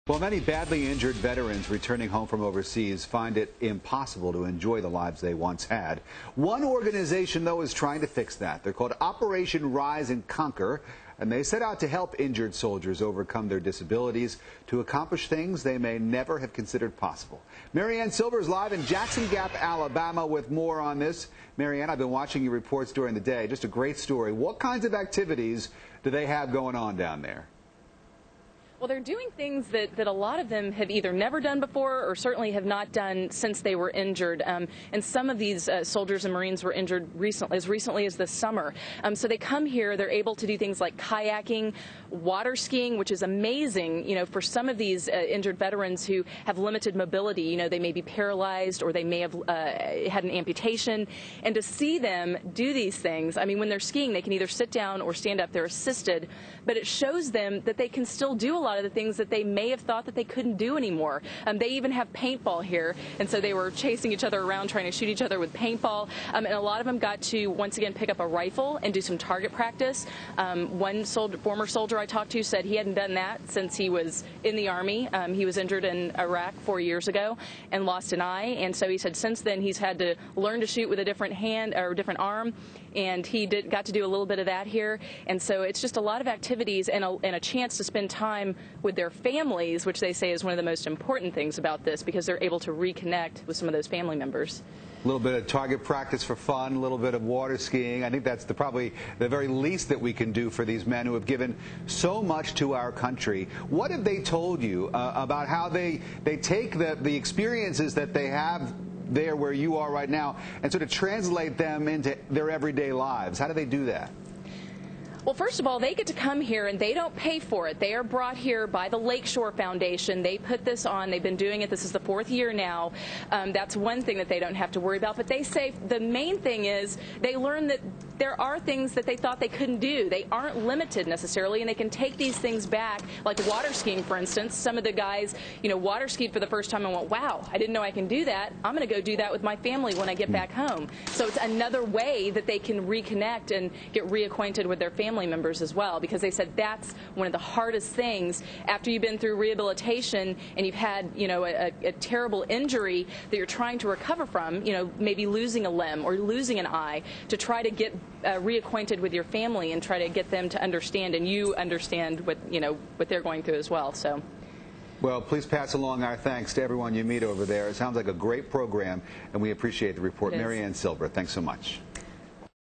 Well, many badly injured veterans returning home from overseas find it impossible to enjoy the lives they once had. One organization, though, is trying to fix that. They're called Operation Rise and Conquer, and they set out to help injured soldiers overcome their disabilities to accomplish things they may never have considered possible. Marianne Silver is live in Jackson Gap, Alabama, with more on this. Marianne, I've been watching your reports during the day. Just a great story. What kinds of activities do they have going on down there? Well, they're doing things that a lot of them have either never done before or certainly have not done since they were injured. And some of these soldiers and Marines were injured as recently as this summer. So they come here, they're able to do things like kayaking, water skiing, which is amazing, for some of these injured veterans who have limited mobility. They may be paralyzed or they may have had an amputation. And to see them do these things, when they're skiing, they can either sit down or stand up. They're assisted, but it shows them that they can still do a lot of the things that they may have thought that they couldn't do anymore. They even have paintball here, and so they were chasing each other around trying to shoot each other with paintball, and a lot of them got to once again pick up a rifle and do some target practice. One former soldier I talked to said he hadn't done that since he was in the Army. He was injured in Iraq 4 years ago and lost an eye, and so he said since then he's had to learn to shoot with a different hand or a different arm, and he got to do a little bit of that here. And so it's just a lot of activities and a chance to spend time with their families, which they say is one of the most important things about this, because they're able to reconnect with some of those family members. A little bit of target practice for fun, a little bit of water skiing. I think that's probably the very least that we can do for these men who have given so much to our country. What have they told you about how they take the experiences that they have there where you are right now and sort of translate them into their everyday lives? How do they do that? Well, first of all, they get to come here and they don't pay for it. They are brought here by the Lakeshore Foundation. They put this on. They've been doing it. This is the 4th year now. That's one thing that they don't have to worry about. But they say the main thing is they learn that there are things that they thought they couldn't do. They aren't limited necessarily, and they can take these things back, like water skiing, for instance. Some of the guys, water skied for the first time and went, wow, I didn't know I can do that. I'm going to go do that with my family when I get back home. So it's another way that they can reconnect and get reacquainted with their family members as well, because they said that's one of the hardest things after you've been through rehabilitation and you've had a terrible injury that you're trying to recover from, maybe losing a limb or losing an eye, to try to get reacquainted with your family and try to get them to understand, and you understand what they're going through as well. So well, please pass along our thanks to everyone you meet over there. It sounds like a great program, and we appreciate the report. Marianne Silver, thanks so much.